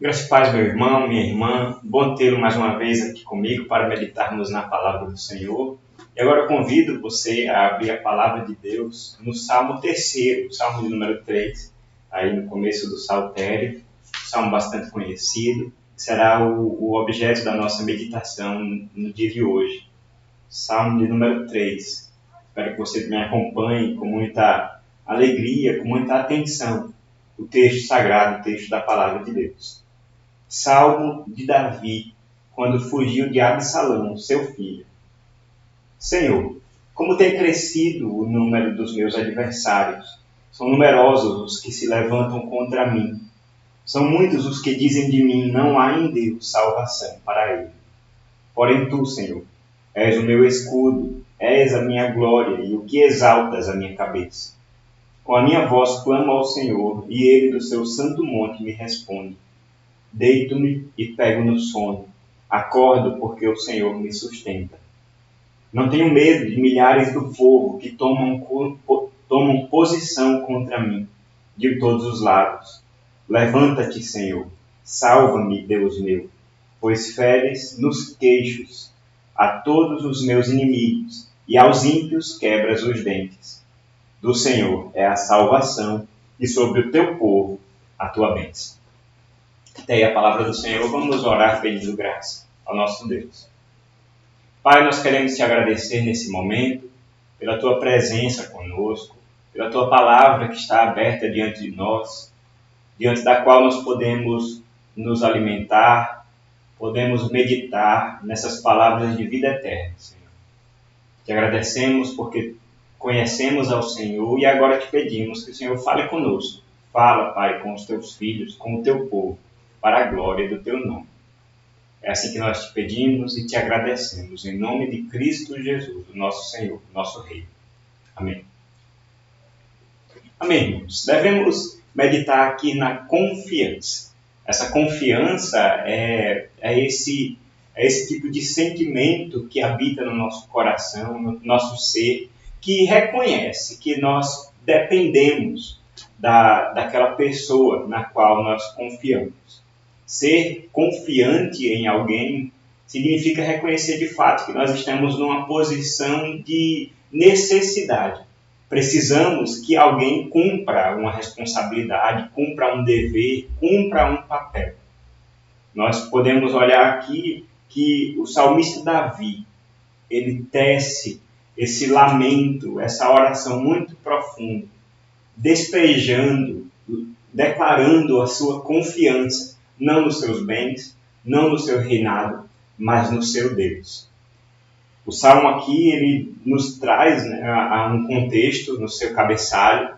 Graças e paz, meu irmão, minha irmã. Bom tê-lo mais uma vez aqui comigo para meditarmos na palavra do Senhor. E agora eu convido você a abrir a palavra de Deus no Salmo 3º, Salmo de número 3, aí no começo do Saltério, salmo bastante conhecido, que será o objeto da nossa meditação no dia de hoje. Salmo de número 3. Espero que você me acompanhe com muita alegria, com muita atenção, o texto sagrado, o texto da palavra de Deus. Salmo de Davi, quando fugiu de Absalão, seu filho. Senhor, como tem crescido o número dos meus adversários. São numerosos os que se levantam contra mim. São muitos os que dizem de mim, não há em Deus salvação para ele. Porém tu, Senhor, és o meu escudo, és a minha glória e o que exaltas a minha cabeça. Com a minha voz clamo ao Senhor, e ele do seu santo monte me responde. Deito-me e pego no sono. Acordo porque o Senhor me sustenta. Não tenho medo de milhares do povo que tomam posição contra mim, de todos os lados. Levanta-te, Senhor. Salva-me, Deus meu, pois feres nos queixos a todos os meus inimigos e aos ímpios quebras os dentes. Do Senhor é a salvação e sobre o teu povo a tua bênção. Até aí a palavra do Senhor, vamos orar pedindo graça ao nosso Deus. Pai, nós queremos te agradecer nesse momento pela tua presença conosco, pela tua palavra que está aberta diante de nós, diante da qual nós podemos nos alimentar, podemos meditar nessas palavras de vida eterna, Senhor. Te agradecemos porque conhecemos ao Senhor e agora te pedimos que o Senhor fale conosco. Fala, Pai, com os teus filhos, com o teu povo, para a glória do teu nome. É assim que nós te pedimos e te agradecemos, em nome de Cristo Jesus, o nosso Senhor, nosso Rei. Amém. Amém, irmãos. Devemos meditar aqui na confiança. Essa confiança é esse tipo de sentimento que habita no nosso coração, no nosso ser, que reconhece que nós dependemos daquela pessoa na qual nós confiamos. Ser confiante em alguém significa reconhecer de fato que nós estamos numa posição de necessidade. Precisamos que alguém cumpra uma responsabilidade, cumpra um dever, cumpra um papel. Nós podemos olhar aqui que o salmista Davi, ele tece esse lamento, essa oração muito profunda, despejando, declarando a sua confiança, não nos seus bens, não no seu reinado, mas no seu Deus. O Salmo aqui, ele nos traz a um contexto no seu cabeçalho.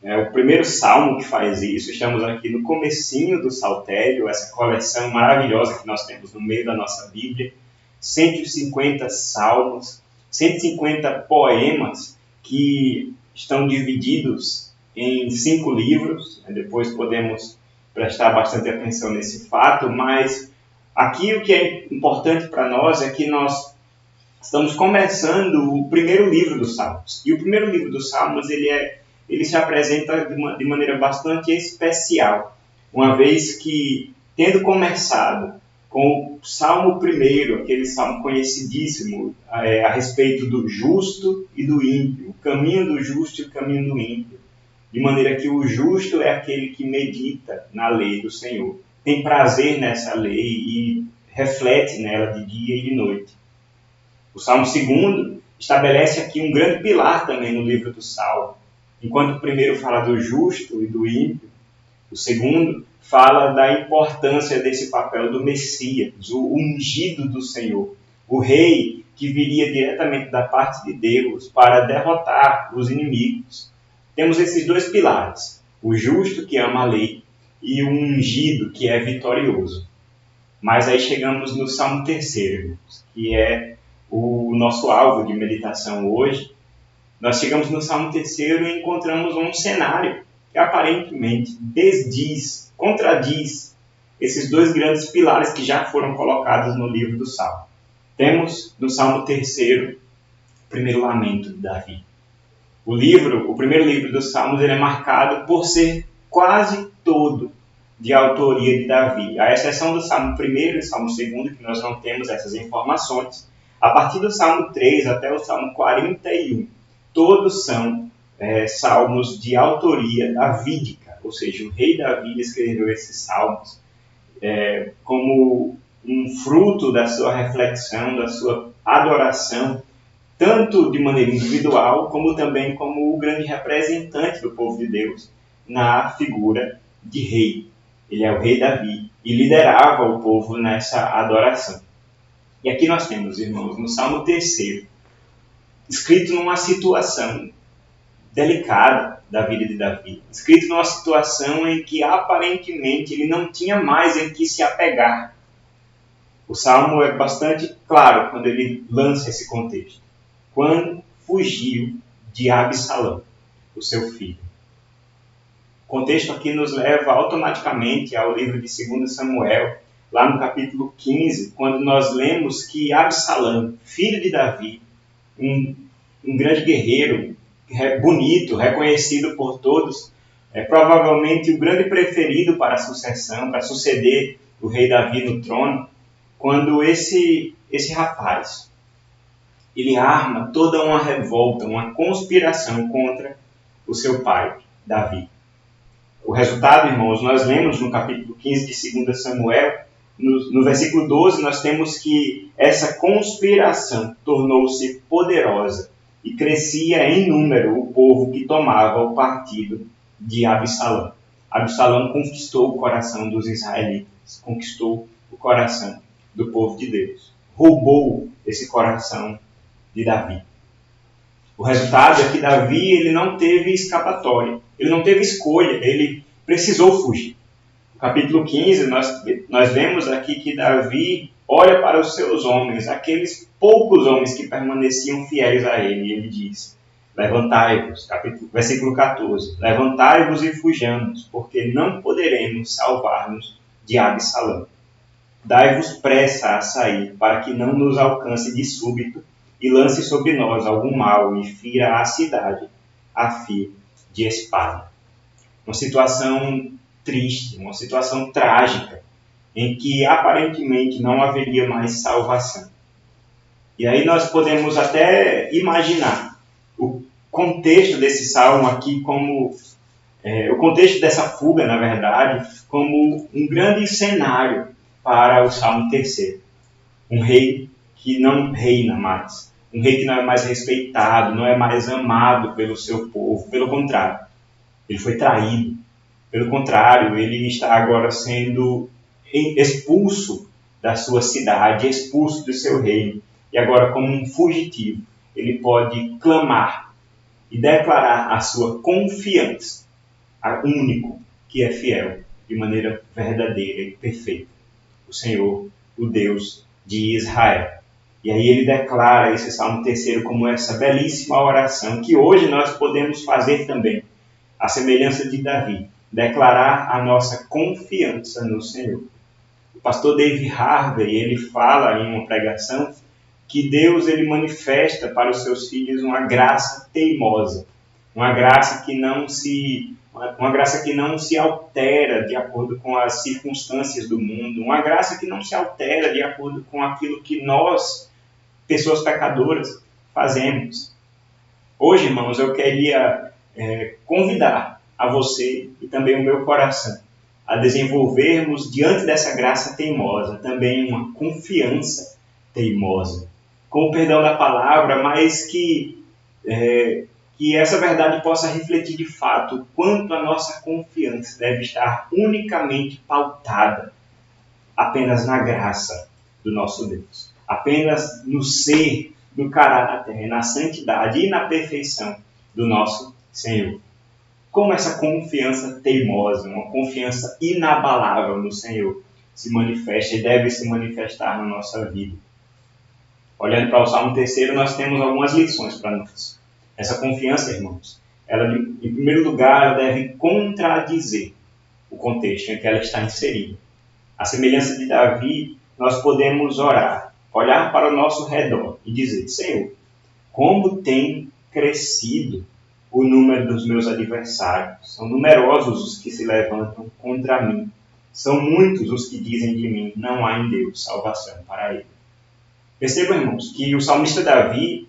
É o primeiro Salmo que faz isso. Estamos aqui no comecinho do Saltério, essa coleção maravilhosa que nós temos no meio da nossa Bíblia. 150 salmos, 150 poemas que estão divididos em 5 livros. Depois podemos prestar bastante atenção nesse fato, mas aqui o que é importante para nós é que nós estamos começando o primeiro livro dos Salmos. E o primeiro livro dos Salmos ele se apresenta de maneira bastante especial, uma vez que, tendo começado com o Salmo 1, aquele salmo conhecidíssimo a respeito do justo e do ímpio, o caminho do justo e o caminho do ímpio, de maneira que o justo é aquele que medita na lei do Senhor, tem prazer nessa lei e reflete nela de dia e de noite. O Salmo 2 estabelece aqui um grande pilar também no livro do Salmo. Enquanto o primeiro fala do justo e do ímpio, o segundo fala da importância desse papel do Messias, o ungido do Senhor, o rei que viria diretamente da parte de Deus para derrotar os inimigos. Temos esses dois pilares, o justo que ama a lei e o ungido que é vitorioso. Mas aí chegamos no Salmo 3, que é o nosso alvo de meditação hoje. Nós chegamos no Salmo 3 e encontramos um cenário que aparentemente contradiz esses dois grandes pilares que já foram colocados no livro do Salmo. Temos no Salmo 3 o primeiro lamento de Davi. O primeiro livro dos Salmos, ele é marcado por ser quase todo de autoria de Davi. À exceção do Salmo 1 e Salmo 2, que nós não temos essas informações, a partir do Salmo 3 até o Salmo 41, todos são salmos de autoria davídica, ou seja, o rei Davi escreveu esses salmos como um fruto da sua reflexão, da sua adoração, tanto de maneira individual, como também como o grande representante do povo de Deus, na figura de rei. Ele é o rei Davi e liderava o povo nessa adoração. E aqui nós temos, irmãos, no Salmo 3, escrito numa situação delicada da vida de Davi, escrito numa situação em que aparentemente ele não tinha mais em que se apegar. O Salmo é bastante claro quando ele lança esse contexto. Quando fugiu de Absalão, o seu filho. O contexto aqui nos leva automaticamente ao livro de 2 Samuel, lá no capítulo 15, quando nós lemos que Absalão, filho de Davi, um grande guerreiro, bonito, reconhecido por todos, provavelmente o grande preferido para a sucessão, para suceder o rei Davi no trono, quando esse rapaz, ele arma toda uma revolta, uma conspiração contra o seu pai, Davi. O resultado, irmãos, nós lemos no capítulo 15 de 2 Samuel, no versículo 12, nós temos que essa conspiração tornou-se poderosa e crescia em número o povo que tomava o partido de Absalão. Absalão conquistou o coração dos israelitas, conquistou o coração do povo de Deus, roubou esse coração de Davi. O resultado é que Davi ele não teve escapatória, ele não teve escolha, ele precisou fugir. No capítulo 15, nós vemos aqui que Davi olha para os seus homens, aqueles poucos homens que permaneciam fiéis a ele, e ele diz: levantai-vos, versículo 14, levantai-vos e fujamos, porque não poderemos salvar-nos de Absalão. Dai-vos pressa a sair, para que não nos alcance de súbito e lance sobre nós algum mal e fira a cidade a fio de espada. Uma situação triste, uma situação trágica, em que aparentemente não haveria mais salvação. E aí nós podemos até imaginar o contexto desse salmo aqui como o contexto dessa fuga, na verdade, como um grande cenário para o Salmo 3. Um rei que não reina mais. Um rei que não é mais respeitado, não é mais amado pelo seu povo. Pelo contrário, ele foi traído. Pelo contrário, ele está agora sendo expulso da sua cidade, expulso do seu reino. E agora, como um fugitivo, ele pode clamar e declarar a sua confiança ao único que é fiel, de maneira verdadeira e perfeita, o Senhor, o Deus de Israel. E aí ele declara esse Salmo 3 como essa belíssima oração que hoje nós podemos fazer também, à semelhança de Davi, declarar a nossa confiança no Senhor. O pastor David Harvey, ele fala em uma pregação que Deus ele manifesta para os seus filhos uma graça teimosa, uma graça que não se altera de acordo com as circunstâncias do mundo, uma graça que não se altera de acordo com aquilo que nós, pessoas pecadoras, fazemos. Hoje, irmãos, eu queria convidar a você e também o meu coração a desenvolvermos, diante dessa graça teimosa, também uma confiança teimosa, com o perdão da palavra, mas que essa verdade possa refletir de fato o quanto a nossa confiança deve estar unicamente pautada apenas na graça do nosso Deus, apenas no ser, no caráter, na santidade e na perfeição do nosso Senhor. Como essa confiança teimosa, uma confiança inabalável no Senhor se manifesta e deve se manifestar na nossa vida. Olhando para o Salmo 3, nós temos algumas lições para nós. Essa confiança, irmãos, ela, em primeiro lugar, ela deve contradizer o contexto em que ela está inserida. À semelhança de Davi, nós podemos orar, olhar para o nosso redor e dizer: Senhor, como tem crescido o número dos meus adversários. São numerosos os que se levantam contra mim. São muitos os que dizem de mim, não há em Deus salvação para ele. Percebam, irmãos, que o salmista Davi,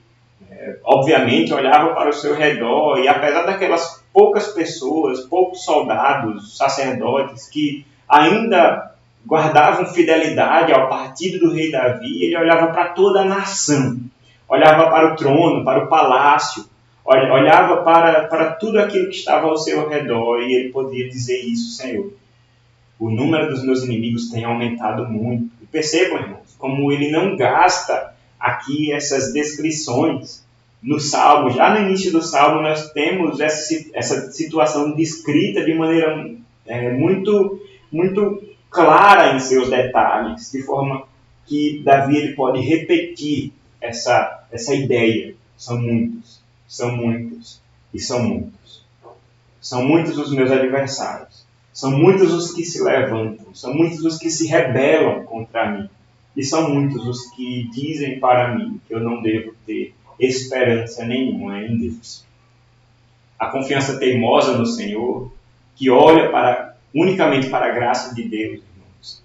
obviamente, olhava para o seu redor e apesar daquelas poucas pessoas, poucos soldados, sacerdotes que ainda guardavam fidelidade ao partido do rei Davi, ele olhava para toda a nação, olhava para o trono, para o palácio, olhava para tudo aquilo que estava ao seu redor e ele podia dizer isso: Senhor, o número dos meus inimigos tem aumentado muito. E percebam, irmãos, como ele não gasta aqui essas descrições no Salmo. Já no início do Salmo nós temos essa situação descrita de maneira muito, muito clara em seus detalhes, de forma que Davi ele pode repetir essa ideia. São muitos, são muitos e são muitos. São muitos os meus adversários. São muitos os que se levantam. São muitos os que se rebelam contra mim. E são muitos os que dizem para mim que eu não devo ter esperança nenhuma em Deus. A confiança teimosa no Senhor, que olha unicamente para a graça de Deus, irmãos,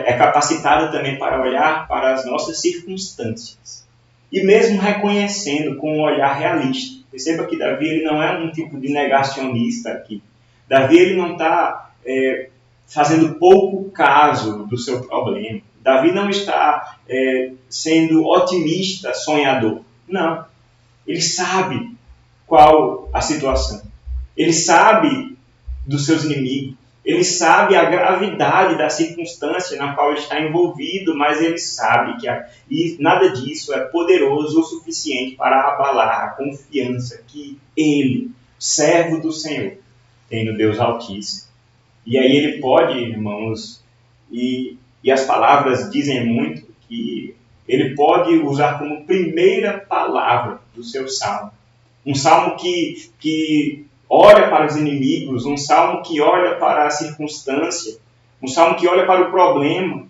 é capacitada também para olhar para as nossas circunstâncias. E mesmo reconhecendo com um olhar realista. Perceba que Davi ele não é um tipo de negacionista aqui. Davi ele não está fazendo pouco caso do seu problema. Davi não está sendo otimista, sonhador. Não. Ele sabe qual a situação. Ele sabe dos seus inimigos. Ele sabe a gravidade da circunstância na qual ele está envolvido, mas ele sabe e nada disso é poderoso o suficiente para abalar a confiança que ele, servo do Senhor, tem no Deus Altíssimo. E aí ele pode, irmãos, e as palavras dizem muito, que ele pode usar como primeira palavra do seu salmo. Um salmo que olha para os inimigos, um salmo que olha para a circunstância, um salmo que olha para o problema,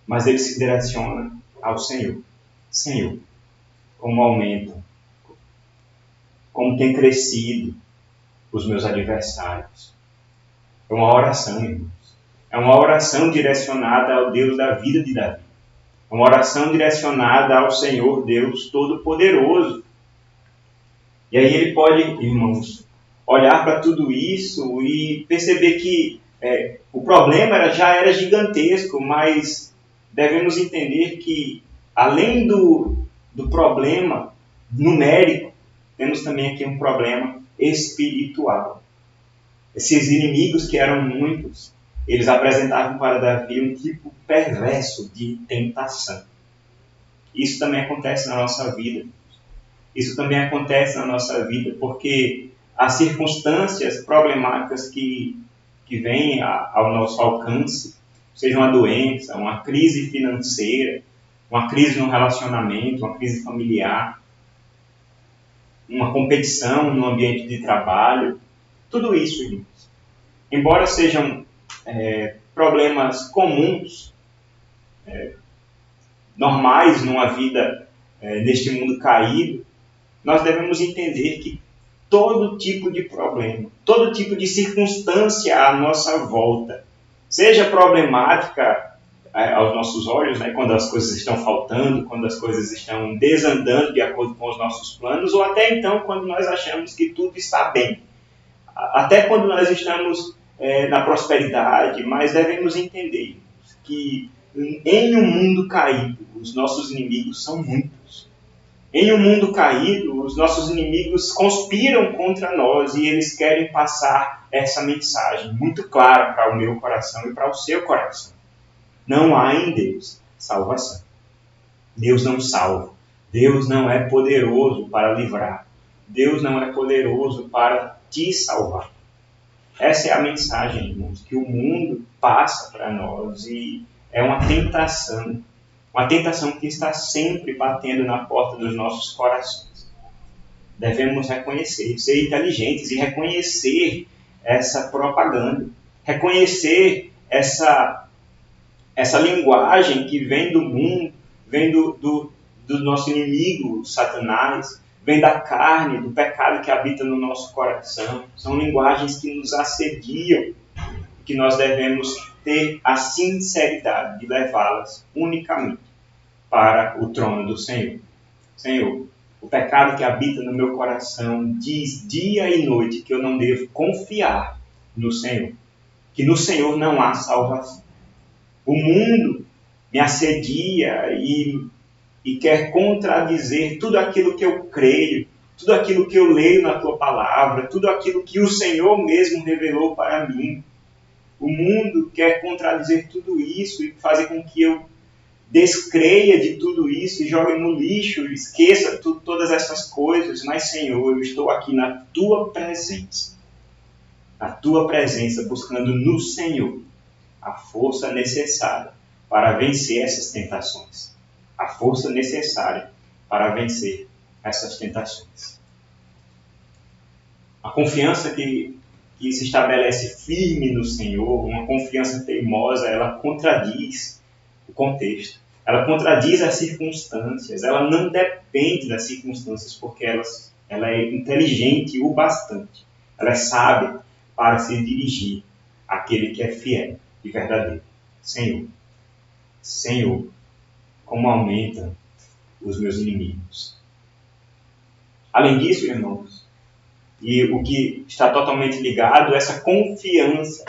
mas ele se direciona ao Senhor. Senhor, como aumentam, como tem crescido os meus adversários. É uma oração, irmãos. É uma oração direcionada ao Deus da vida de Davi. É uma oração direcionada ao Senhor Deus Todo-Poderoso. E aí ele pode, irmãos, olhar para tudo isso e perceber que o problema já era gigantesco, mas devemos entender que, além do problema numérico, temos também aqui um problema espiritual. Esses inimigos, que eram muitos, eles apresentavam para Davi um tipo perverso de tentação. Isso também acontece na nossa vida. Isso também acontece na nossa vida porque as circunstâncias problemáticas que vêm ao nosso alcance, seja uma doença, uma crise financeira, uma crise no relacionamento, uma crise familiar, uma competição no ambiente de trabalho, tudo isso, irmãos, embora sejam problemas comuns, normais numa vida neste mundo caído, nós devemos entender que todo tipo de problema, todo tipo de circunstância à nossa volta, seja problemática aos nossos olhos, quando as coisas estão faltando, quando as coisas estão desandando de acordo com os nossos planos, ou até então quando nós achamos que tudo está bem. Até quando nós estamos na prosperidade, mas devemos entender que em um mundo caído, os nossos inimigos são muitos. Em um mundo caído, os nossos inimigos conspiram contra nós e eles querem passar essa mensagem muito clara para o meu coração e para o seu coração. Não há em Deus salvação. Deus não salva. Deus não é poderoso para livrar. Deus não é poderoso para te salvar. Essa é a mensagem, irmãos, que o mundo passa para nós e é uma tentação que está sempre batendo na porta dos nossos corações. Devemos reconhecer, ser inteligentes e reconhecer essa propaganda, reconhecer essa linguagem que vem do mundo, vem do nosso inimigo, Satanás, vem da carne, do pecado que habita no nosso coração. São linguagens que nos assediam que nós devemos ter a sinceridade de levá-las unicamente para o trono do Senhor. Senhor, o pecado que habita no meu coração diz dia e noite que eu não devo confiar no Senhor, que no Senhor não há salvação. O mundo me assedia e quer contradizer tudo aquilo que eu creio, tudo aquilo que eu leio na Tua Palavra, tudo aquilo que o Senhor mesmo revelou para mim. O mundo quer contradizer tudo isso e fazer com que eu descreia de tudo isso e jogue no lixo, esqueça todas essas coisas. Mas, Senhor, eu estou aqui na Tua presença, buscando no Senhor a força necessária para vencer essas tentações. A força necessária para vencer essas tentações. A confiança que se estabelece firme no Senhor, uma confiança teimosa, ela contradiz o contexto. Ela contradiz as circunstâncias. Ela não depende das circunstâncias porque ela é inteligente o bastante. Ela é sábia para se dirigir àquele que é fiel e verdadeiro. Senhor, como aumentam os meus inimigos. Além disso, irmãos, e o que está totalmente ligado, essa confiança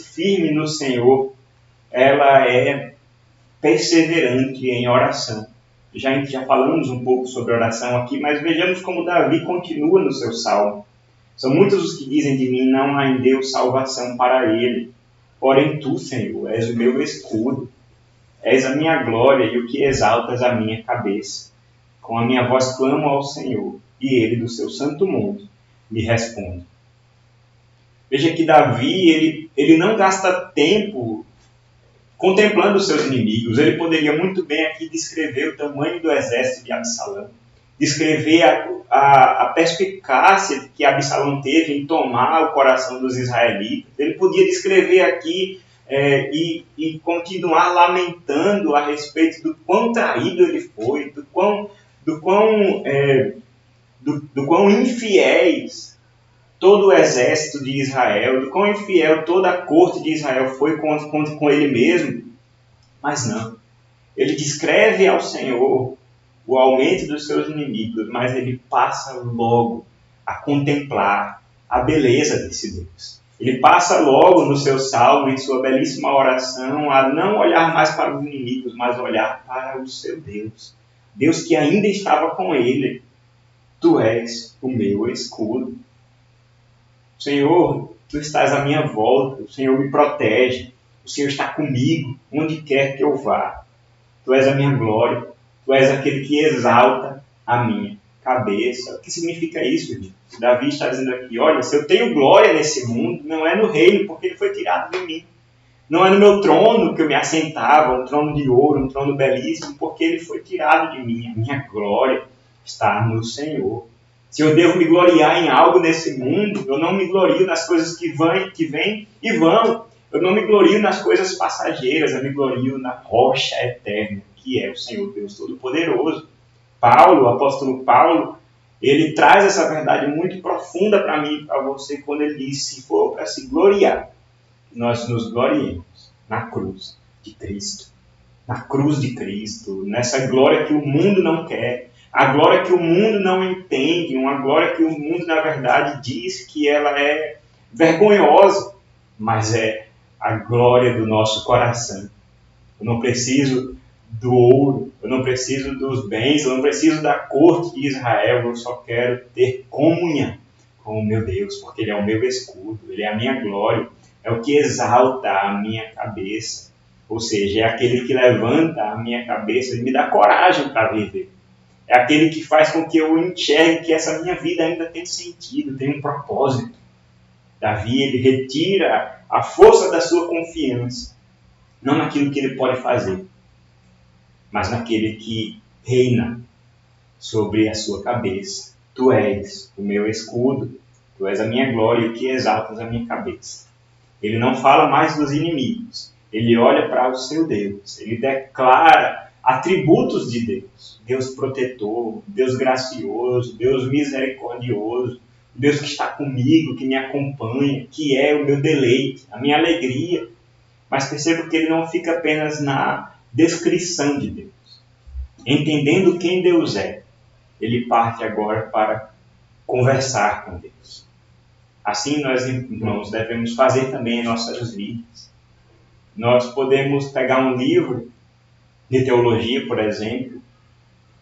firme no Senhor, ela é perseverante em oração. Já falamos um pouco sobre oração aqui, mas vejamos como Davi continua no seu salmo. São muitos os que dizem de mim, não há em Deus salvação para ele. Porém tu, Senhor, és o meu escudo, és a minha glória e o que exaltas a minha cabeça. Com a minha voz clamo ao Senhor, e ele do seu santo monte me responde. Veja que Davi, ele não gasta tempo contemplando os seus inimigos. Ele poderia muito bem aqui descrever o tamanho do exército de Absalão, descrever a perspicácia que Absalão teve em tomar o coração dos israelitas. Ele podia descrever aqui e continuar lamentando a respeito do quão traído ele foi, do quão infiéis todo o exército de Israel, do quão infiel toda a corte de Israel foi com ele mesmo. Mas não. Ele descreve ao Senhor o aumento dos seus inimigos, mas ele passa logo a contemplar a beleza desse Deus. Ele passa logo no seu salmo, em sua belíssima oração, a não olhar mais para os inimigos, mas olhar para o seu Deus. Deus que ainda estava com ele. Tu és o meu escudo. Senhor, Tu estás à minha volta, o Senhor me protege, o Senhor está comigo, onde quer que eu vá. Tu és a minha glória, Tu és aquele que exalta a minha cabeça. O que significa isso, gente? Davi está dizendo aqui, olha, se eu tenho glória nesse mundo, não é no reino, porque ele foi tirado de mim. Não é no meu trono que eu me assentava, um trono de ouro, um trono belíssimo, porque ele foi tirado de mim. A minha glória está no Senhor. Se eu devo me gloriar em algo nesse mundo, eu não me glorio nas coisas que vêm e vão. Eu não me glorio nas coisas passageiras, eu me glorio na rocha eterna, que é o Senhor Deus Todo-Poderoso. O apóstolo Paulo, ele traz essa verdade muito profunda para mim e para você, quando ele diz, se for para se gloriar, nós nos gloriemos na cruz de Cristo. Na cruz de Cristo, nessa glória que o mundo não quer, a glória que o mundo não entende, uma glória que o mundo, na verdade, diz que ela é vergonhosa, mas é a glória do nosso coração. Eu não preciso do ouro, eu não preciso dos bens, eu não preciso da corte de Israel, eu só quero ter comunhão com o meu Deus, porque Ele é o meu escudo, Ele é a minha glória, é o que exalta a minha cabeça, ou seja, é aquele que levanta a minha cabeça e me dá coragem para viver. É aquele que faz com que eu enxergue que essa minha vida ainda tem sentido, tem um propósito. Davi, ele retira a força da sua confiança, não naquilo que ele pode fazer, mas naquele que reina sobre a sua cabeça. Tu és o meu escudo, tu és a minha glória, o que exaltas a minha cabeça. Ele não fala mais dos inimigos, ele olha para o seu Deus, ele declara atributos de Deus. Deus protetor, Deus gracioso, Deus misericordioso, Deus que está comigo, que me acompanha, que é o meu deleite, a minha alegria. Mas percebo que ele não fica apenas na descrição de Deus. Entendendo quem Deus é, ele parte agora para conversar com Deus. Assim nós, irmãos, devemos fazer também em nossas vidas. Nós podemos pegar um livro de teologia, por exemplo,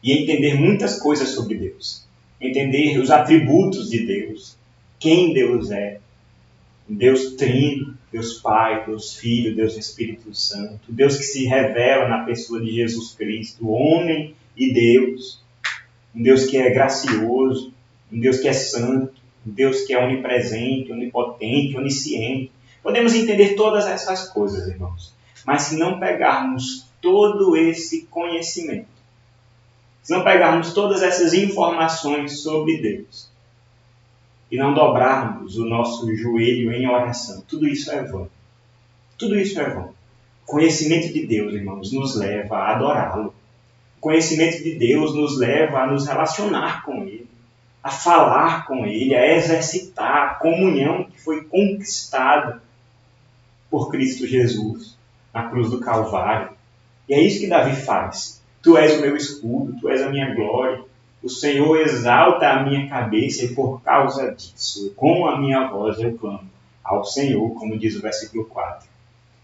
e entender muitas coisas sobre Deus. Entender os atributos de Deus, quem Deus é, Deus Trino, Deus Pai, Deus Filho, Deus Espírito Santo, Deus que se revela na pessoa de Jesus Cristo, homem e Deus, um Deus que é gracioso, um Deus que é santo, um Deus que é onipresente, onipotente, onisciente. Podemos entender todas essas coisas, irmãos, mas se não pegarmos todo esse conhecimento, se não pegarmos todas essas informações sobre Deus e não dobrarmos o nosso joelho em oração, tudo isso é vão. Tudo isso é vão. O conhecimento de Deus, irmãos, nos leva a adorá-lo. O conhecimento de Deus nos leva a nos relacionar com Ele, a falar com Ele, a exercitar a comunhão que foi conquistada por Cristo Jesus na cruz do Calvário. E é isso que Davi faz. Tu és o meu escudo, tu és a minha glória. O Senhor exalta a minha cabeça e por causa disso, com a minha voz eu clamo ao Senhor, como diz o versículo 4.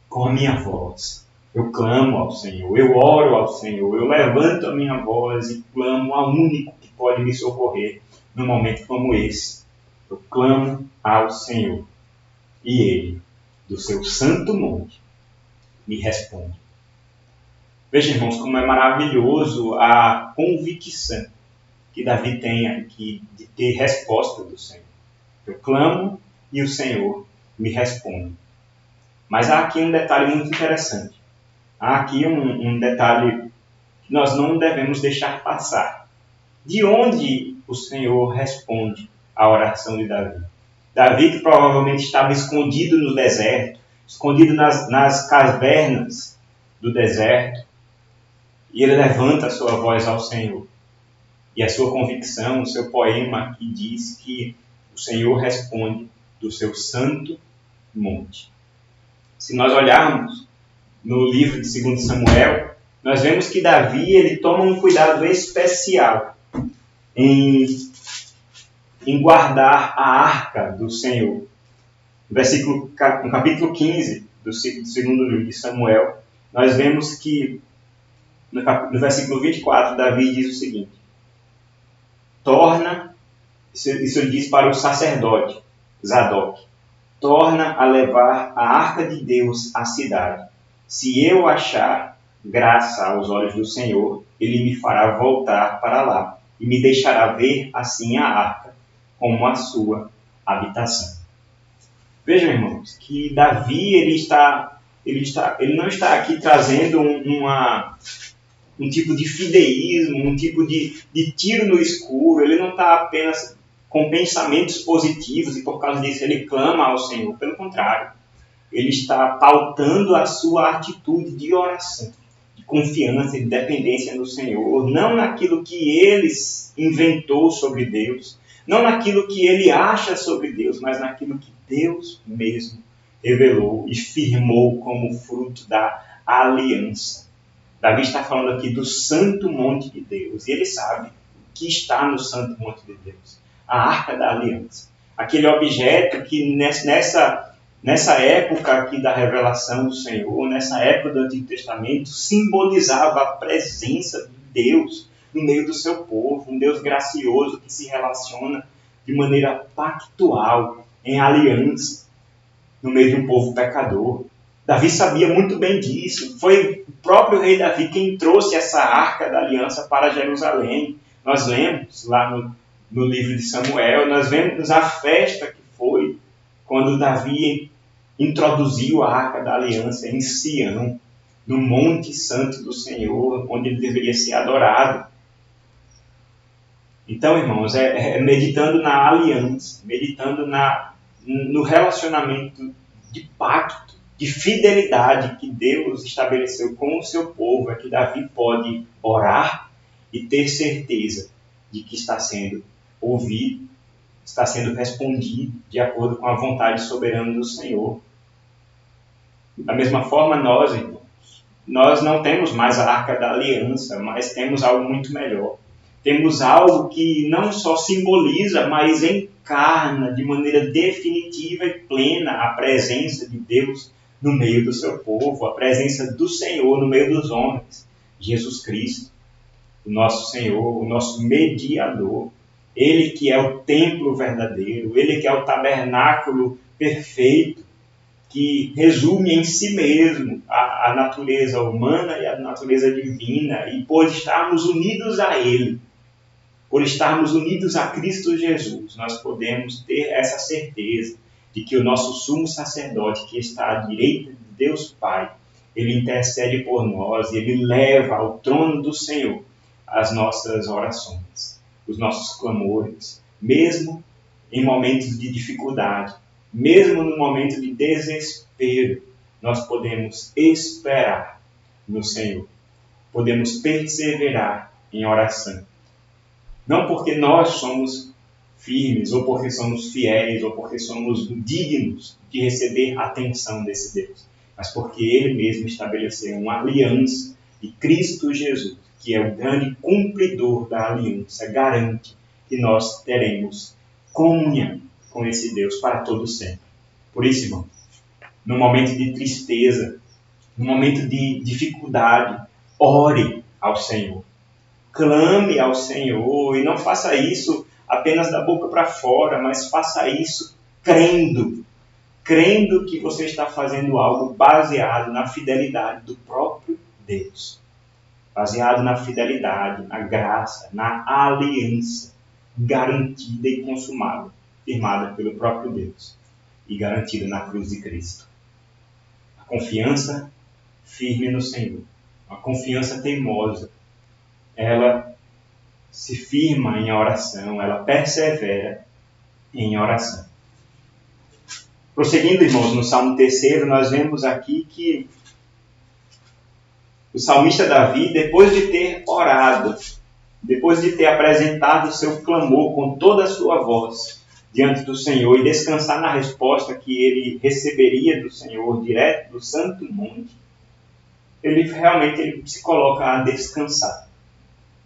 Com a minha voz eu clamo ao Senhor, eu oro ao Senhor, eu levanto a minha voz e clamo ao único que pode me socorrer num momento como esse. Eu clamo ao Senhor e Ele, do seu santo monte, me responde. Veja, irmãos, como é maravilhoso a convicção que Davi tem aqui de ter resposta do Senhor. Eu clamo e o Senhor me responde. Mas há aqui um detalhe muito interessante. Há aqui um detalhe que nós não devemos deixar passar. De onde o Senhor responde à oração de Davi? Davi, que provavelmente estava escondido no deserto, escondido nas cavernas do deserto, e ele levanta a sua voz ao Senhor. E a sua convicção, o seu poema aqui diz que o Senhor responde do seu santo monte. Se nós olharmos no livro de 2 Samuel, nós vemos que Davi ele toma um cuidado especial em guardar a arca do Senhor. No capítulo 15 do segundo livro de Samuel, nós vemos que no versículo 24, Davi diz o seguinte: isso ele diz para o sacerdote Zadok, torna a levar a arca de Deus à cidade. Se eu achar graça aos olhos do Senhor, ele me fará voltar para lá e me deixará ver assim a arca como a sua habitação. Vejam, irmãos, que Davi ele não está aqui trazendo um tipo de fideísmo, um tipo de tiro no escuro. Ele não está apenas com pensamentos positivos e por causa disso ele clama ao Senhor. Pelo contrário, ele está pautando a sua atitude de oração, de confiança e de dependência no Senhor, não naquilo que ele inventou sobre Deus, não naquilo que ele acha sobre Deus, mas naquilo que Deus mesmo revelou e firmou como fruto da aliança. Davi está falando aqui do santo monte de Deus, e ele sabe que está no santo monte de Deus, a arca da aliança. Aquele objeto que nessa época aqui da revelação do Senhor, nessa época do Antigo Testamento, simbolizava a presença de Deus no meio do seu povo, um Deus gracioso que se relaciona de maneira pactual, em aliança, no meio de um povo pecador. Davi sabia muito bem disso. Foi o próprio rei Davi quem trouxe essa arca da aliança para Jerusalém. Nós lemos lá no livro de Samuel, nós vemos a festa que foi quando Davi introduziu a arca da aliança em Sião, no Monte Santo do Senhor, onde ele deveria ser adorado. Então, irmãos, meditando na aliança, meditando no relacionamento de pacto, de fidelidade que Deus estabeleceu com o seu povo, é que Davi pode orar e ter certeza de que está sendo ouvido está sendo respondido de acordo com a vontade soberana do Senhor. Da mesma forma, nós, irmãos, nós não temos mais a Arca da Aliança, mas temos algo muito melhor. Temos algo que não só simboliza, mas encarna de maneira definitiva e plena a presença de Deus no meio do seu povo, a presença do Senhor no meio dos homens. Jesus Cristo, o nosso Senhor, o nosso mediador. Ele que é o templo verdadeiro, Ele que é o tabernáculo perfeito, que resume em si mesmo a natureza humana e a natureza divina. E por estarmos unidos a Ele, por estarmos unidos a Cristo Jesus, nós podemos ter essa certeza de que o nosso sumo sacerdote, que está à direita de Deus Pai, ele intercede por nós, ele leva ao trono do Senhor as nossas orações, os nossos clamores, mesmo em momentos de dificuldade, mesmo no momento de desespero, nós podemos esperar no Senhor, podemos perseverar em oração. Não porque nós somos firmes, ou porque somos fiéis, ou porque somos dignos de receber a atenção desse Deus, mas porque Ele mesmo estabeleceu uma aliança e Cristo Jesus, que é o grande cumpridor da aliança, garante que nós teremos comunhão com esse Deus para todo sempre. Por isso, irmão, no momento de tristeza, no momento de dificuldade, ore ao Senhor. Clame ao Senhor e não faça isso apenas da boca para fora, mas faça isso crendo que você está fazendo algo baseado na fidelidade do próprio Deus, baseado na fidelidade, na graça, na aliança garantida e consumada, firmada pelo próprio Deus e garantida na cruz de Cristo. A confiança firme no Senhor, uma confiança teimosa, ela se firma em oração, ela persevera em oração. Prosseguindo, irmãos, no Salmo 3, nós vemos aqui que o salmista Davi, depois de ter orado, depois de ter apresentado o seu clamor com toda a sua voz diante do Senhor e descansar na resposta que ele receberia do Senhor, direto do Santo Monte, ele realmente se coloca a descansar.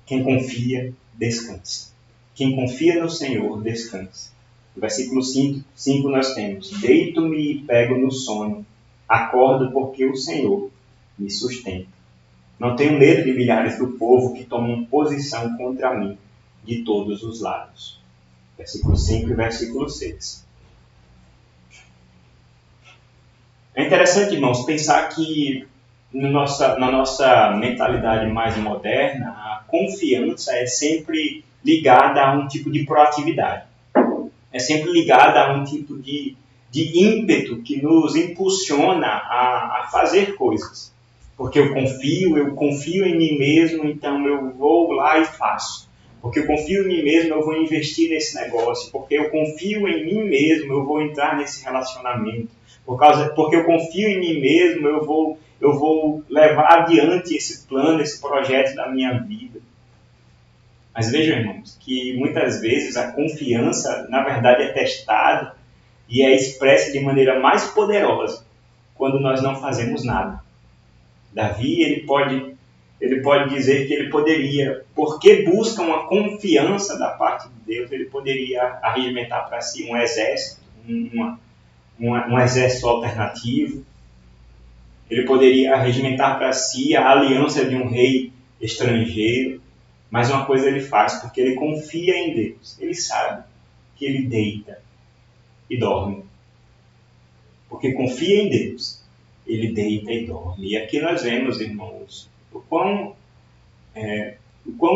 Quem confia, descansa. Quem confia no Senhor, descansa. No versículo 5 nós temos: deito-me e pego no sono, acordo porque o Senhor me sustenta. Não tenho medo de milhares do povo que tomam posição contra mim de todos os lados. Versículo 5 e versículo 6. É interessante, irmãos, pensar que na nossa mentalidade mais moderna, a confiança é sempre ligada a um tipo de proatividade. É sempre ligada a um tipo de ímpeto que nos impulsiona a fazer coisas. Porque eu confio em mim mesmo, então eu vou lá e faço. Porque eu confio em mim mesmo, eu vou investir nesse negócio. Porque eu confio em mim mesmo, eu vou entrar nesse relacionamento. Porque eu confio em mim mesmo, eu vou levar adiante esse plano, esse projeto da minha vida. Mas vejam, irmãos, que muitas vezes a confiança, na verdade, é testada e é expressa de maneira mais poderosa quando nós não fazemos nada. Davi, ele pode dizer que ele poderia, porque busca uma confiança da parte de Deus, ele poderia arregimentar para si um exército, um exército alternativo. Ele poderia arregimentar para si a aliança de um rei estrangeiro. Mas uma coisa ele faz, porque ele confia em Deus. Ele sabe que ele deita e dorme. Porque confia em Deus, ele deita e dorme. E aqui nós vemos, irmãos, o quão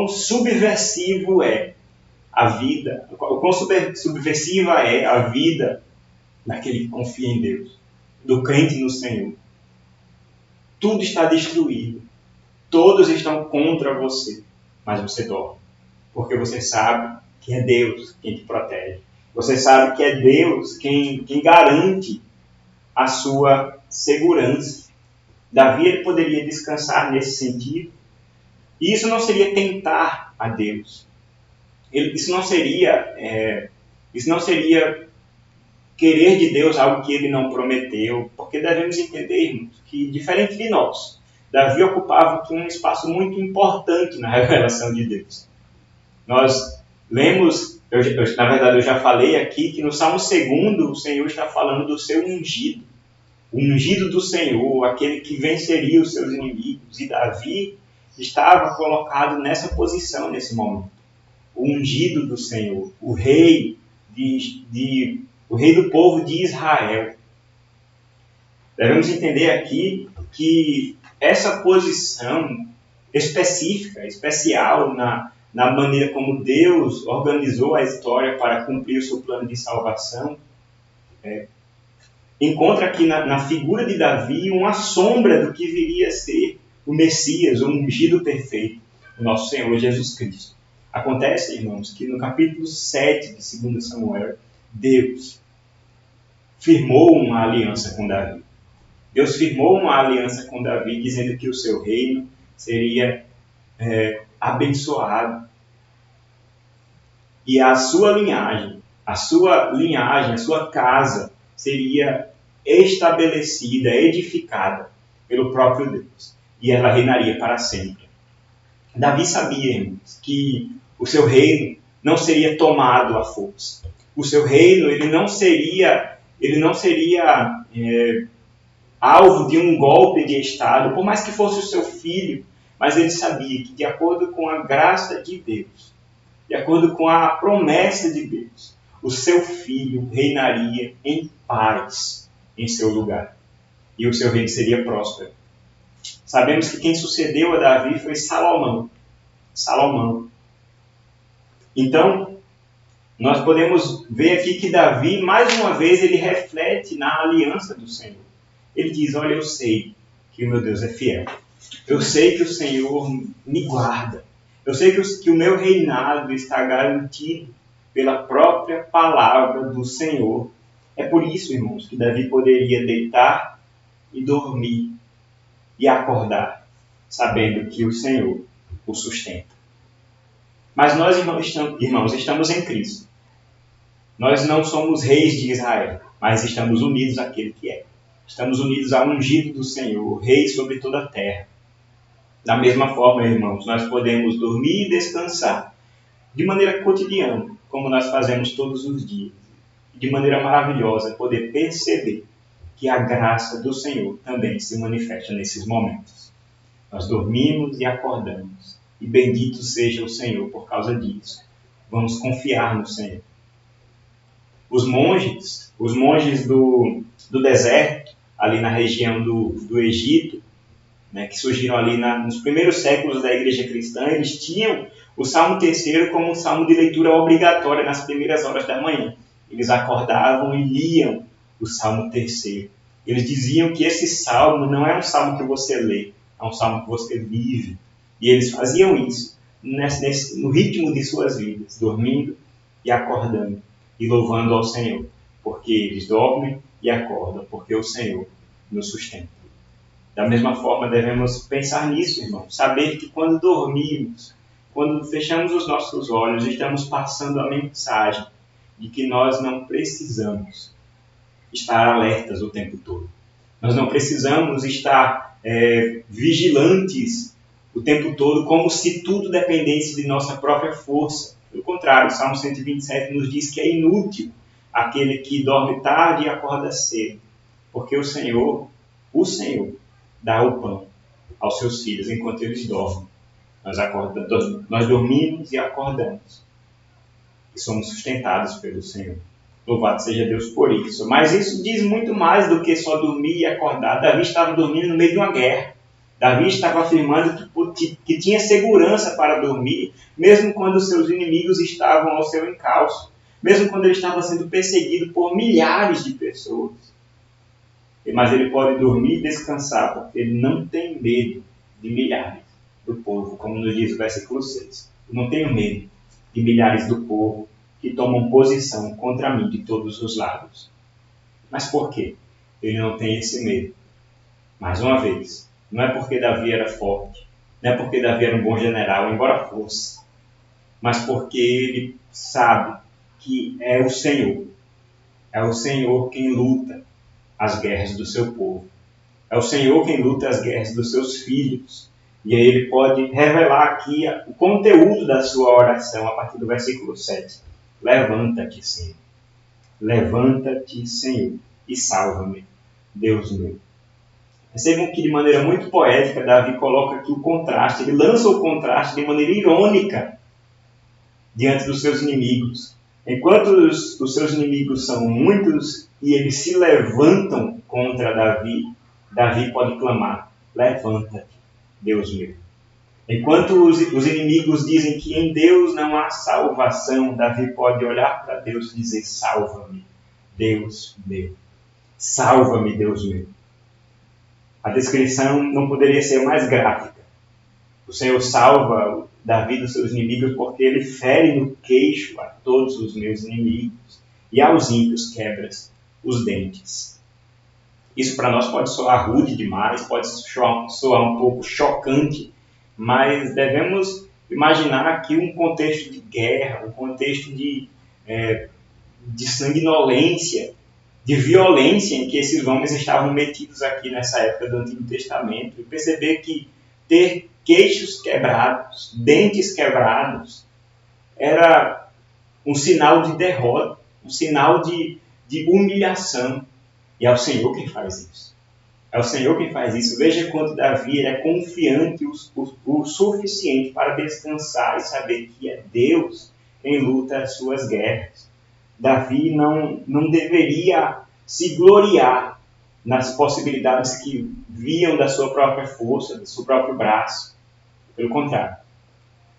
subversivo é a vida, o quão subversiva é a vida daquele que confia em Deus, do crente no Senhor. Tudo está destruído. Todos estão contra você. Mas você dorme. Porque você sabe que é Deus quem te protege. Você sabe que é Deus quem garante a sua segurança. Davi ele poderia descansar nesse sentido. E isso não seria tentar a Deus. Isso não seria Isso não seria querer de Deus algo que ele não prometeu, porque devemos entender, irmãos, que diferente de nós, Davi ocupava aqui um espaço muito importante na revelação de Deus. Nós lemos, na verdade eu já falei aqui, que no Salmo 2 o Senhor está falando do seu ungido. O ungido do Senhor, aquele que venceria os seus inimigos. E Davi estava colocado nessa posição nesse momento. O ungido do Senhor, o rei o rei do povo de Israel. Devemos entender aqui que essa posição específica, especial na maneira como Deus organizou a história para cumprir o seu plano de salvação, encontra aqui na figura de Davi uma sombra do que viria a ser o Messias, o ungido perfeito, o nosso Senhor Jesus Cristo. Acontece, irmãos, que no capítulo 7 de 2 Samuel, Deus firmou uma aliança com Davi. Deus firmou uma aliança com Davi, dizendo que o seu reino seria abençoado. E a sua linhagem, a sua casa, seria estabelecida, edificada pelo próprio Deus. E ela reinaria para sempre. Davi sabia, irmãos, que o seu reino não seria tomado à força. O seu reino ele não seria alvo de um golpe de Estado, por mais que fosse o seu filho, mas ele sabia que, de acordo com a graça de Deus, de acordo com a promessa de Deus, o seu filho reinaria em paz em seu lugar. E o seu reino seria próspero. Sabemos que quem sucedeu a Davi foi Salomão. Então, nós podemos ver aqui que Davi, mais uma vez, ele reflete na aliança do Senhor. Ele diz, olha, eu sei que o meu Deus é fiel. Eu sei que o Senhor me guarda. Eu sei que o meu reinado está garantido pela própria palavra do Senhor. É por isso, irmãos, que Davi poderia deitar e dormir e acordar, sabendo que o Senhor o sustenta. Mas nós, irmãos, estamos em Cristo. Nós não somos reis de Israel, mas estamos unidos àquele que é. Estamos unidos ao ungido do Senhor, o rei sobre toda a terra. Da mesma forma, irmãos, nós podemos dormir e descansar de maneira cotidiana, como nós fazemos todos os dias. De maneira maravilhosa, poder perceber que a graça do Senhor também se manifesta nesses momentos. Nós dormimos e acordamos. E bendito seja o Senhor por causa disso. Vamos confiar no Senhor. Os monges do deserto, ali na região do Egito, que surgiram ali nos primeiros séculos da igreja cristã, eles tinham o Salmo 3 como um salmo de leitura obrigatória nas primeiras horas da manhã. Eles acordavam e liam o Salmo 3. Eles diziam que esse salmo não é um salmo que você lê, é um salmo que você vive. E eles faziam isso no ritmo de suas vidas, dormindo e acordando e louvando ao Senhor, porque eles dormem e acordam, porque o Senhor nos sustenta. Da mesma forma, devemos pensar nisso, irmão. Saber que quando dormimos, quando fechamos os nossos olhos, estamos passando a mensagem de que nós não precisamos estar alertas o tempo todo. Nós não precisamos estar vigilantes o tempo todo, como se tudo dependesse de nossa própria força. Pelo contrário, o Salmo 127 nos diz que é inútil aquele que dorme tarde e acorda cedo, porque o Senhor dá o pão aos seus filhos enquanto eles dormem. Nós dormimos e acordamos. E somos sustentados pelo Senhor. Louvado seja Deus por isso. Mas isso diz muito mais do que só dormir e acordar. Davi estava dormindo no meio de uma guerra. Davi estava afirmando que tinha segurança para dormir, mesmo quando seus inimigos estavam ao seu encalço. Mesmo quando ele estava sendo perseguido por milhares de pessoas. Mas ele pode dormir e descansar, porque ele não tem medo de milhares do povo, como nos diz o versículo 6. Eu não tenho medo de milhares do povo que tomam posição contra mim de todos os lados. Mas por quê? Ele não tem esse medo. Mais uma vez, não é porque Davi era forte, não é porque Davi era um bom general, embora fosse, mas porque ele sabe que é o Senhor. É o Senhor quem luta as guerras do seu povo. É o Senhor quem luta as guerras dos seus filhos. E aí ele pode revelar aqui o conteúdo da sua oração a partir do versículo 7. Levanta-te, Senhor. Levanta-te, Senhor, e salva-me, Deus meu. Percebam que de maneira muito poética Davi coloca aqui o contraste. Ele lança o contraste de maneira irônica diante dos seus inimigos. Enquanto os seus inimigos são muitos e eles se levantam contra Davi, Davi pode clamar: levanta-te, Deus meu. Enquanto os inimigos dizem que em Deus não há salvação, Davi pode olhar para Deus e dizer: salva-me, Deus meu. Salva-me, Deus meu. A descrição não poderia ser mais gráfica. O Senhor salva Davi dos seus inimigos porque ele fere no queixo a todos os meus inimigos e aos ímpios quebras os dentes. Isso para nós pode soar rude demais, pode soar um pouco chocante, mas devemos imaginar aqui um contexto de guerra, um contexto de sanguinolência, de violência em que esses homens estavam metidos aqui nessa época do Antigo Testamento, e perceber que ter queixos quebrados, dentes quebrados, era um sinal de derrota, um sinal de humilhação. E é o Senhor quem faz isso. É o Senhor quem faz isso. Veja quanto Davi é confiante o suficiente para descansar e saber que é Deus quem luta as suas guerras. Davi não deveria se gloriar nas possibilidades que viam da sua própria força, do seu próprio braço. Pelo contrário,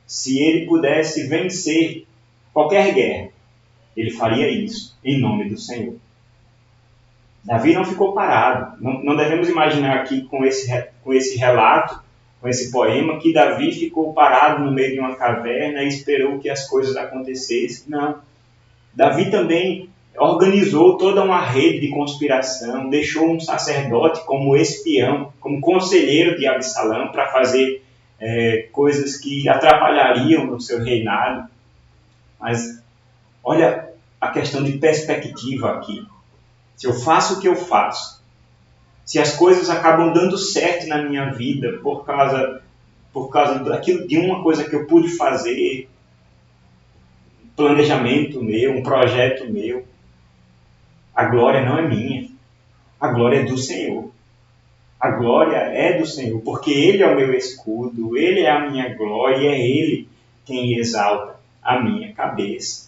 se ele pudesse vencer qualquer guerra, ele faria isso em nome do Senhor. Davi não ficou parado. Não devemos imaginar aqui com esse relato, com esse poema, que Davi ficou parado no meio de uma caverna e esperou que as coisas acontecessem. Não. Davi também organizou toda uma rede de conspiração, deixou um sacerdote como espião, como conselheiro de Absalão para fazer coisas que atrapalhariam o seu reinado. Mas olha a questão de perspectiva aqui. Se eu faço o que eu faço, se as coisas acabam dando certo na minha vida por causa daquilo, de uma coisa que eu pude fazer, planejamento meu, um projeto meu, a glória não é minha, a glória é do Senhor. A glória é do Senhor, porque Ele é o meu escudo, Ele é a minha glória e é Ele quem exalta a minha cabeça.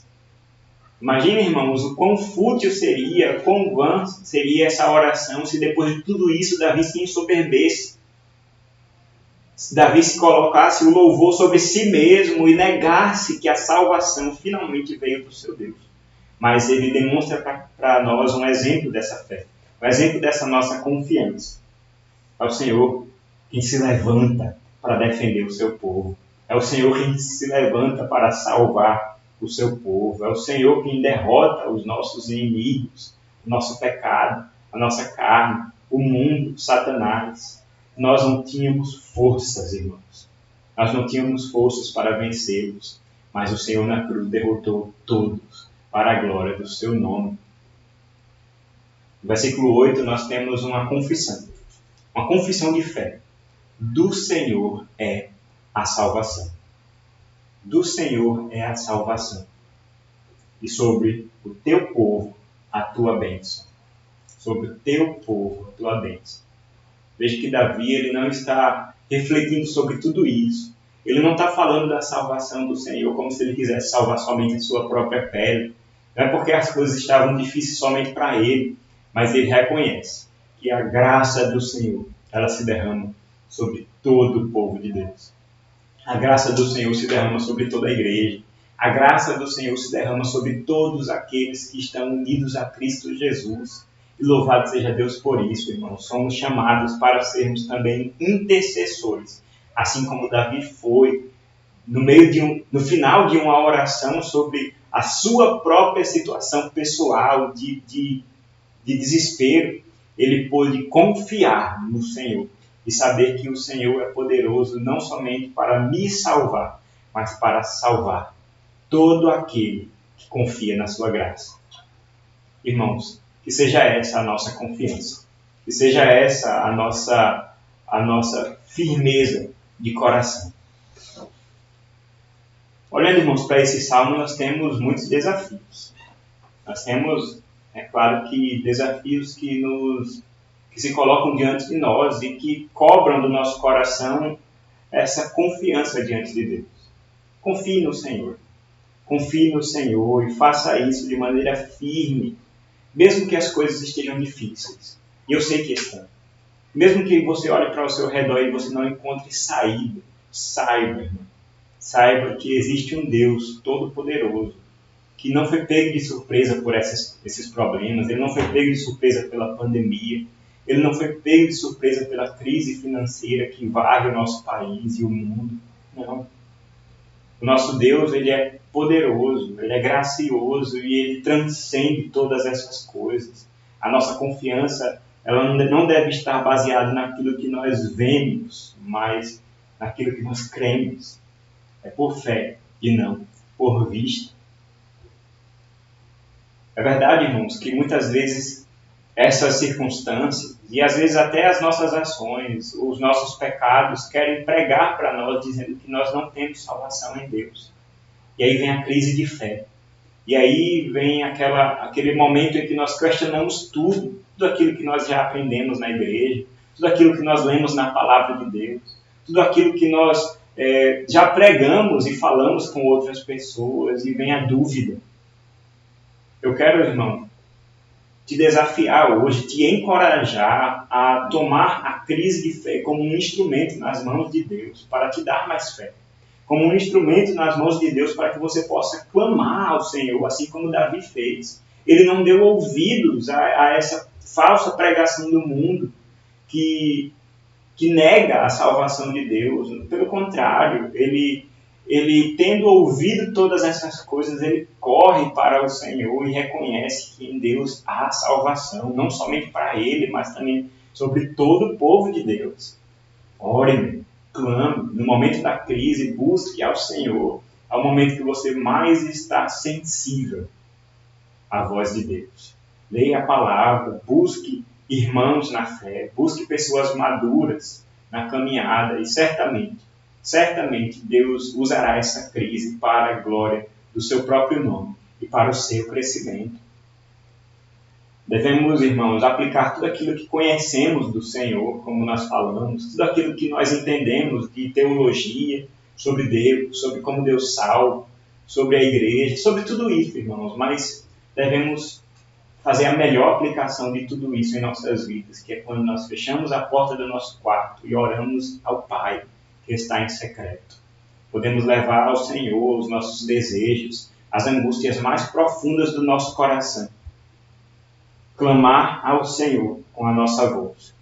Imagina, irmãos, o quão fútil seria, quão vã seria essa oração se depois de tudo isso Davi se ensoberbesse. Se Davi se colocasse o louvor sobre si mesmo e negasse que a salvação finalmente veio do seu Deus. Mas ele demonstra para nós um exemplo dessa fé, um exemplo dessa nossa confiança. É o Senhor quem se levanta para defender o seu povo. É o Senhor quem se levanta para salvar o seu povo. É o Senhor quem derrota os nossos inimigos, o nosso pecado, a nossa carne, o mundo, Satanás. Nós não tínhamos forças, irmãos. Nós não tínhamos forças para vencê-los. Mas o Senhor na cruz derrotou todos para a glória do seu nome. No versículo 8 nós temos uma confissão de fé. Do Senhor é a salvação. Do Senhor é a salvação. E sobre o teu povo, a tua bênção. Sobre o teu povo, a tua bênção. Veja que Davi ele não está refletindo sobre tudo isso. Ele não está falando da salvação do Senhor como se ele quisesse salvar somente a sua própria pele. Não é porque as coisas estavam difíceis somente para ele, mas ele reconhece que a graça do Senhor ela se derrama sobre todo o povo de Deus. A graça do Senhor se derrama sobre toda a igreja. A graça do Senhor se derrama sobre todos aqueles que estão unidos a Cristo Jesus. E louvado seja Deus por isso, irmãos. Somos chamados para sermos também intercessores. Assim como Davi foi, no final de uma oração sobre a sua própria situação pessoal de desespero, ele pôde confiar no Senhor e saber que o Senhor é poderoso não somente para me salvar, mas para salvar todo aquele que confia na sua graça. Irmãos, que seja essa a nossa confiança. Que seja essa a nossa firmeza de coração. Olhando, irmãos, para esse salmo, nós temos muitos desafios. Nós temos, é claro, que desafios que se colocam diante de nós e que cobram do nosso coração essa confiança diante de Deus. Confie no Senhor. Confie no Senhor e faça isso de maneira firme, mesmo que as coisas estejam difíceis. E eu sei que estão. Mesmo que você olhe para o seu redor e você não encontre saída, saiba, irmão. Saiba que existe um Deus todo-poderoso, que não foi pego de surpresa por esses problemas, ele não foi pego de surpresa pela pandemia, ele não foi pego de surpresa pela crise financeira que varre o nosso país e o mundo. Não. O nosso Deus, ele é poderoso, ele é gracioso e ele transcende todas essas coisas. A nossa confiança, ela não deve estar baseada naquilo que nós vemos, mas naquilo que nós cremos. É por fé e não por vista. É verdade, irmãos, que muitas vezes essas circunstâncias e às vezes até as nossas ações, os nossos pecados querem pregar para nós dizendo que nós não temos salvação em Deus. E aí vem a crise de fé. E aí vem aquele momento em que nós questionamos tudo aquilo que nós já aprendemos na igreja, tudo aquilo que nós lemos na palavra de Deus, tudo aquilo que nós já pregamos e falamos com outras pessoas, e vem a dúvida. Eu quero, irmão, te desafiar hoje, te encorajar a tomar a crise de fé como um instrumento nas mãos de Deus, para te dar mais fé. Como um instrumento nas mãos de Deus para que você possa clamar ao Senhor, assim como Davi fez. Ele não deu ouvidos a essa falsa pregação do mundo que nega a salvação de Deus. Pelo contrário, ele tendo ouvido todas essas coisas, ele corre para o Senhor e reconhece que em Deus há salvação, não somente para ele, mas também sobre todo o povo de Deus. Ore, clame, no momento da crise, busque ao Senhor, ao momento que você mais está sensível à voz de Deus. Leia a palavra, busque irmãos na fé, busque pessoas maduras na caminhada e certamente Deus usará essa crise para a glória do seu próprio nome e para o seu crescimento. Devemos, irmãos, aplicar tudo aquilo que conhecemos do Senhor, como nós falamos, tudo aquilo que nós entendemos de teologia sobre Deus, sobre como Deus salva, sobre a igreja, sobre tudo isso, irmãos, mas devemos fazer a melhor aplicação de tudo isso em nossas vidas, que é quando nós fechamos a porta do nosso quarto e oramos ao Pai, que está em secreto. Podemos levar ao Senhor os nossos desejos, as angústias mais profundas do nosso coração. Clamar ao Senhor com a nossa voz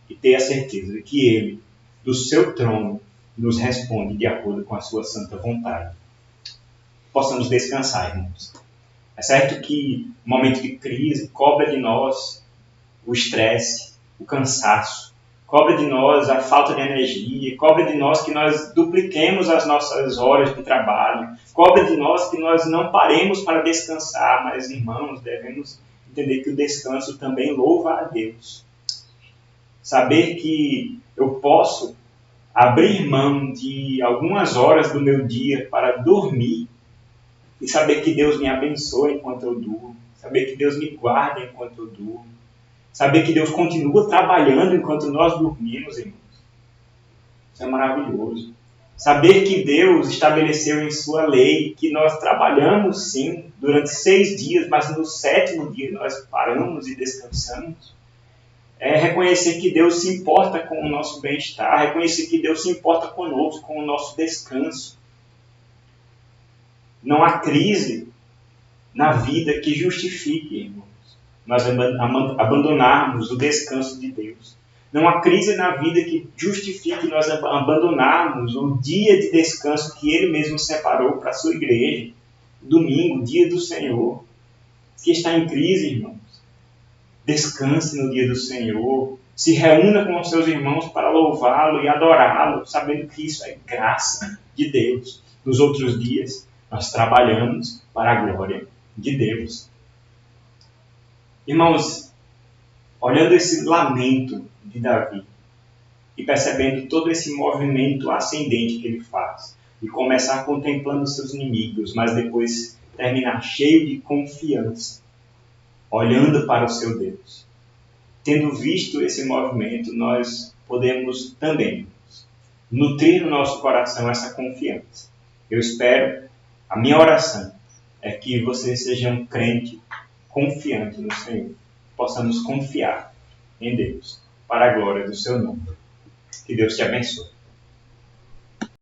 e ter a certeza de que Ele, do seu trono, nos responde de acordo com a sua santa vontade. Possamos descansar, irmãos. É certo que o momento de crise cobra de nós o estresse, o cansaço, cobra de nós a falta de energia, cobra de nós que nós dupliquemos as nossas horas de trabalho, cobra de nós que nós não paremos para descansar, mas, irmãos, devemos entender que o descanso também louva a Deus. Saber que eu posso abrir mão de algumas horas do meu dia para dormir e saber que Deus me abençoa enquanto eu durmo, saber que Deus me guarda enquanto eu durmo, saber que Deus continua trabalhando enquanto nós dormimos, irmãos. Isso é maravilhoso. Saber que Deus estabeleceu em sua lei que nós trabalhamos sim durante 6 dias, mas no 7º dia nós paramos e descansamos. É reconhecer que Deus se importa com o nosso bem-estar, reconhecer que Deus se importa conosco, com o nosso descanso. Não há crise na vida que justifique, irmãos, nós abandonarmos o descanso de Deus. Não há crise na vida que justifique nós abandonarmos o dia de descanso que Ele mesmo separou para a sua igreja. Domingo, dia do Senhor. Que está em crise, irmãos. Descanse no dia do Senhor. Se reúna com os seus irmãos para louvá-lo e adorá-lo, sabendo que isso é graça de Deus. Nos outros dias, nós trabalhamos, para a glória de Deus. Irmãos, olhando esse lamento de Davi e percebendo todo esse movimento ascendente que ele faz, e começar contemplando seus inimigos, mas depois terminar cheio de confiança, olhando para o seu Deus. Tendo visto esse movimento, nós podemos também nutrir no nosso coração essa confiança. Eu espero, a minha oração é que você seja um crente confiante no Senhor. Possamos confiar em Deus, para a glória do seu nome. Que Deus te abençoe.